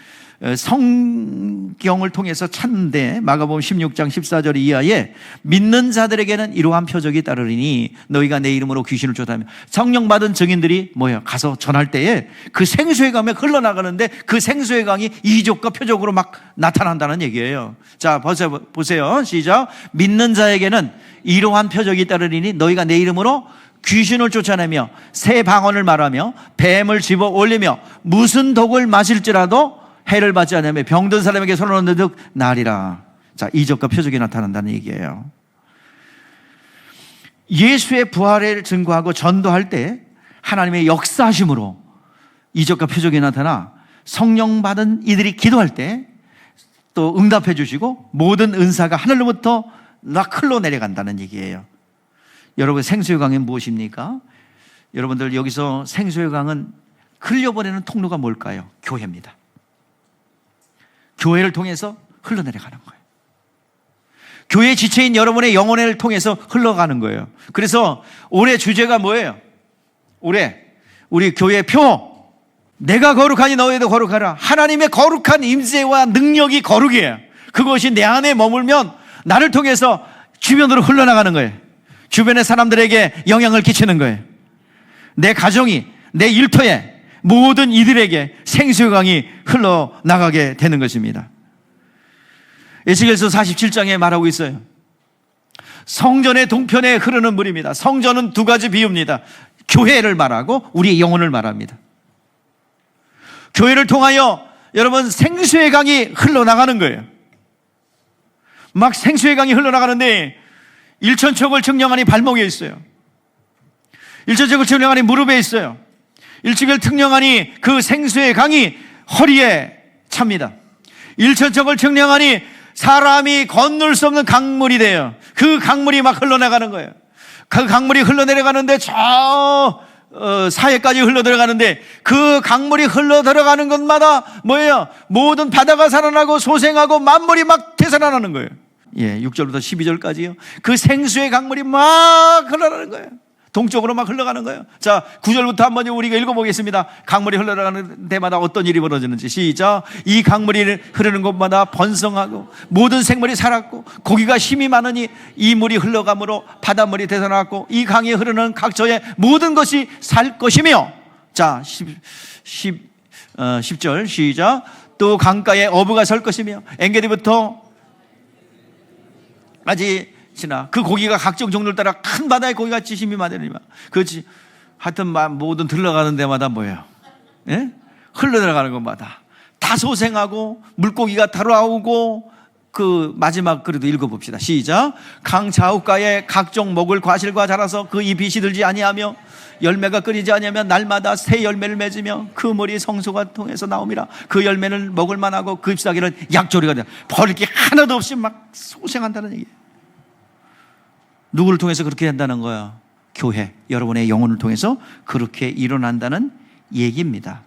성경을 통해서 찾는데 마가복음 16장 14절 이하에 믿는 자들에게는 이러한 표적이 따르리니 너희가 내 이름으로 귀신을 쫓아내며 성령 받은 증인들이 뭐예요? 가서 전할 때에 그 생수의 강에 흘러나가는데 그 생수의 강이 이적과 표적으로 막 나타난다는 얘기예요. 자, 보세요. 시작. 믿는 자에게는 이러한 표적이 따르리니 너희가 내 이름으로 귀신을 쫓아내며 새 방언을 말하며 뱀을 집어 올리며 무슨 독을 마실지라도 해를 받지 않으며 병든 사람에게 손을 얹는 듯 나리라. 자, 이적과 표적이 나타난다는 얘기예요. 예수의 부활을 증거하고 전도할 때 하나님의 역사하심으로 이적과 표적이 나타나 성령 받은 이들이 기도할 때 또 응답해 주시고 모든 은사가 하늘로부터 막 흘러내려간다는 얘기예요. 여러분, 생수의 강은 무엇입니까? 여러분들, 여기서 생수의 강은 흘려보내는 통로가 뭘까요? 교회입니다. 교회를 통해서 흘러내려가는 거예요. 교회 지체인 여러분의 영혼을 통해서 흘러가는 거예요. 그래서 올해 주제가 뭐예요? 올해 우리 교회 표, 내가 거룩하니 너희도 거룩하라. 하나님의 거룩한 임재와 능력이 거룩이에요. 그것이 내 안에 머물면 나를 통해서 주변으로 흘러나가는 거예요. 주변의 사람들에게 영향을 끼치는 거예요. 내 가정이, 내 일터에 모든 이들에게 생수의 강이 흘러나가게 되는 것입니다. 에스겔서 47장에 말하고 있어요. 성전의 동편에 흐르는 물입니다. 성전은 두 가지 비유입니다. 교회를 말하고 우리의 영혼을 말합니다. 교회를 통하여 여러분 생수의 강이 흘러나가는 거예요. 막 생수의 강이 흘러나가는데 일천척을 측량하니 발목에 있어요. 일천척을 측량하니 무릎에 있어요. 일천척을 측량하니 그 생수의 강이 허리에 찹니다. 일천척을 측량하니 사람이 건널 수 없는 강물이 돼요. 그 강물이 막 흘러나가는 거예요. 그 강물이 흘러내려가는데 저 사해까지 흘러들어가는데 그 강물이 흘러들어가는 것마다 뭐예요? 모든 바다가 살아나고 소생하고 만물이 막 되살아나는 거예요. 예, 6절부터 12절까지요. 그 생수의 강물이 막 흘러가는 거예요. 동쪽으로 막 흘러가는 거예요. 자, 9절부터 한번 우리가 읽어보겠습니다. 강물이 흘러가는 데마다 어떤 일이 벌어지는지. 시작. 이 강물이 흐르는 곳마다 번성하고 모든 생물이 살았고 고기가 힘이 많으니 이 물이 흘러가므로 바닷물이 되살아났고 이 강이 흐르는 각처의 모든 것이 살 것이며. 자, 10절 시작. 또 강가에 어부가 설 것이며 엔게디부터 까지 지나 그 고기가 각종 종류를 따라 큰 바다의 고기가 지심이 많으리라. 그렇지. 하여튼 모든 들러가는 데마다 뭐예요? 예? 흘러들어가는 것마다 다 소생하고 물고기가 다가오고 그 마지막 그래도 읽어봅시다. 시작. 강 좌우가에 각종 먹을 과실과 자라서 그 잎이 시들지 아니하며 열매가 끊이지 아니하며 날마다 새 열매를 맺으며 그 머리 성소가 통해서 나옵니다. 그 열매는 먹을 만하고 그 잎사귀는 약조리가 돼. 버릴 게 하나도 없이 막 소생한다는 얘기예요. 누구를 통해서 그렇게 한다는 거야? 교회, 여러분의 영혼을 통해서 그렇게 일어난다는 얘기입니다.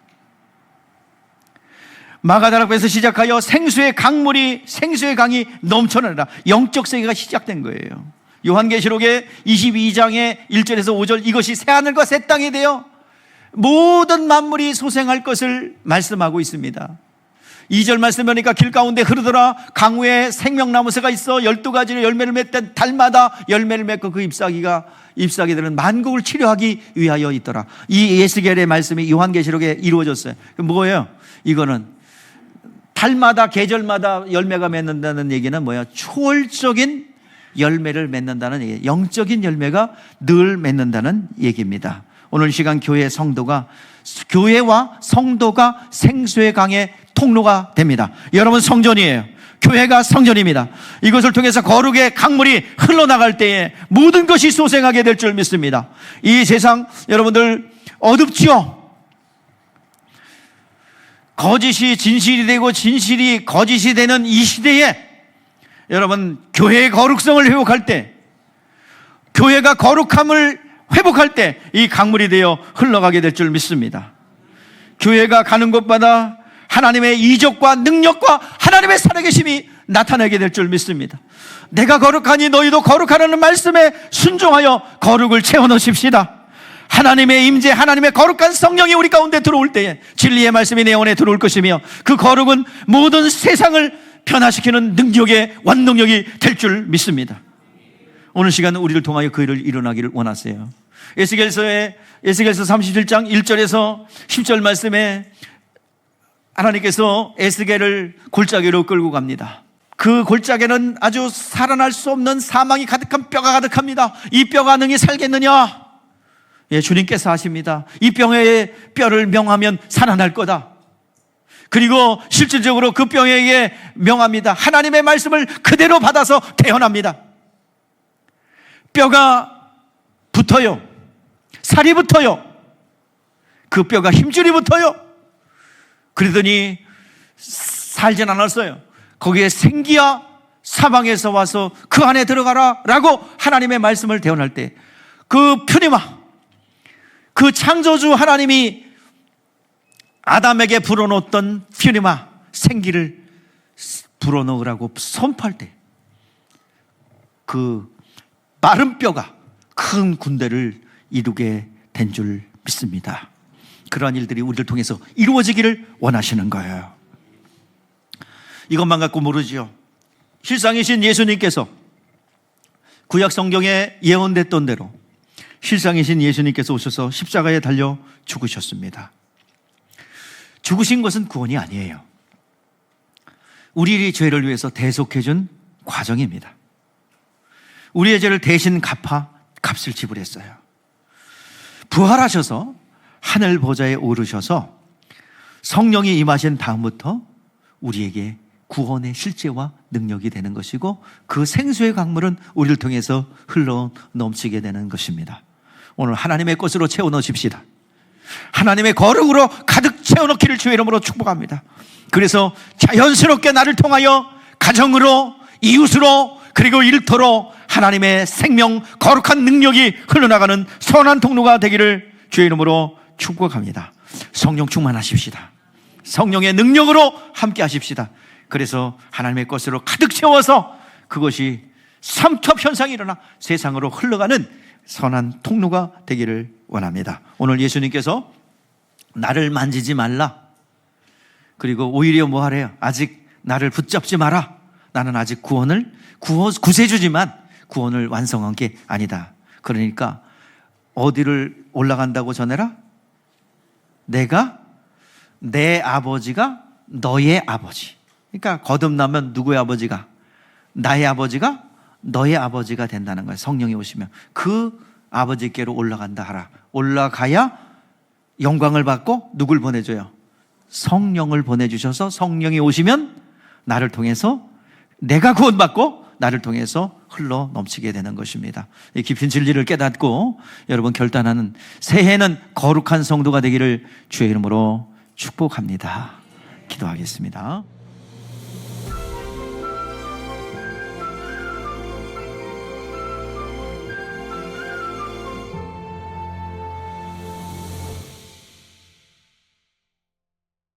마가다락에서 시작하여 생수의 강이 넘쳐나라. 영적 세계가 시작된 거예요. 요한계시록의 22장의 1절에서 5절, 이것이 새하늘과 새 땅이 되어 모든 만물이 소생할 것을 말씀하고 있습니다. 2절 말씀 보니까 길 가운데 흐르더라. 강우에 생명나무새가 있어 12가지의 열매를 맺던 달마다 열매를 맺고 그 잎사귀들은 만국을 치료하기 위하여 있더라. 이 에스겔의 말씀이 요한계시록에 이루어졌어요. 뭐예요? 이거는 달마다 계절마다 열매가 맺는다는 얘기는 뭐야? 초월적인 열매를 맺는다는 얘기, 영적인 열매가 늘 맺는다는 얘기입니다. 오늘 시간 교회와 성도가 생수의 강의 통로가 됩니다. 여러분 성전이에요. 교회가 성전입니다. 이것을 통해서 거룩의 강물이 흘러나갈 때에 모든 것이 소생하게 될 줄 믿습니다. 이 세상 여러분들 어둡죠? 거짓이 진실이 되고 진실이 거짓이 되는 이 시대에 여러분 교회의 거룩성을 회복할 때, 교회가 거룩함을 회복할 때 이 강물이 되어 흘러가게 될 줄 믿습니다. 교회가 가는 곳마다 하나님의 이적과 능력과 하나님의 살아계심이 나타나게 될 줄 믿습니다. 내가 거룩하니 너희도 거룩하라는 말씀에 순종하여 거룩을 채워넣으십시다. 하나님의 임재, 하나님의 거룩한 성령이 우리 가운데 들어올 때에 진리의 말씀이 내 영혼에 들어올 것이며 그 거룩은 모든 세상을 변화시키는 능력의 원동력이 될 줄 믿습니다. 오늘 시간은 우리를 통하여 그 일을 일어나기를 원하세요. 에스겔서 37장 1절에서 10절 말씀에 하나님께서 에스겔을 골짜기로 끌고 갑니다. 그 골짜기는 아주 살아날 수 없는 사망이 가득한 뼈가 가득합니다. 이 뼈가 능히 살겠느냐? 예, 주님께서 하십니다. 이 뼈를 명하면 살아날 거다. 그리고 실질적으로 그 뼈에게 명합니다. 하나님의 말씀을 그대로 받아서 태어납니다. 뼈가 붙어요. 살이 붙어요. 그 뼈가 힘줄이 붙어요. 그러더니 살진 않았어요. 거기에 생기야 사방에서 와서 그 안에 들어가라 라고 하나님의 말씀을 대언할 때 그 푸니마, 그 창조주 하나님이 아담에게 불어넣었던 푸니마, 생기를 불어넣으라고 선포할 때 그 마른 뼈가 큰 군대를 이루게 된 줄 믿습니다. 그러한 일들이 우리를 통해서 이루어지기를 원하시는 거예요. 이것만 갖고 모르지요. 실상이신 예수님께서 구약 성경에 예언됐던 대로 실상이신 예수님께서 오셔서 십자가에 달려 죽으셨습니다. 죽으신 것은 구원이 아니에요. 우리의 죄를 위해서 대속해준 과정입니다. 우리의 죄를 대신 값을 지불했어요. 부활하셔서 하늘 보좌에 오르셔서 성령이 임하신 다음부터 우리에게 구원의 실제와 능력이 되는 것이고 그 생수의 강물은 우리를 통해서 흘러 넘치게 되는 것입니다. 오늘 하나님의 것으로 채워 넣으십시다. 하나님의 거룩으로 가득 채워 넣기를 주의 이름으로 축복합니다. 그래서 자연스럽게 나를 통하여 가정으로, 이웃으로, 그리고 일터로 하나님의 생명, 거룩한 능력이 흘러나가는 선한 통로가 되기를 주의 이름으로 축복합니다. 성령 충만하십시다. 성령의 능력으로 함께 하십시다. 그래서 하나님의 것으로 가득 채워서 그것이 삼투압 현상이 일어나 세상으로 흘러가는 선한 통로가 되기를 원합니다. 오늘 예수님께서 나를 만지지 말라, 그리고 오히려 뭐 하래요? 아직 나를 붙잡지 마라. 나는 아직 구세주지만 구원을 완성한 게 아니다. 그러니까 어디를 올라간다고 전해라? 내 아버지가 너의 아버지. 그러니까 거듭나면 누구의 아버지가? 나의 아버지가 너의 아버지가 된다는 거예요. 성령이 오시면 그 아버지께로 올라간다 하라. 올라가야 영광을 받고 누굴 보내줘요? 성령을 보내주셔서 성령이 오시면 나를 통해서 내가 구원받고 나를 통해서 흘러 넘치게 되는 것입니다. 이 깊은 진리를 깨닫고 여러분 결단하는 새해는 거룩한 성도가 되기를 주의 이름으로 축복합니다. 기도하겠습니다.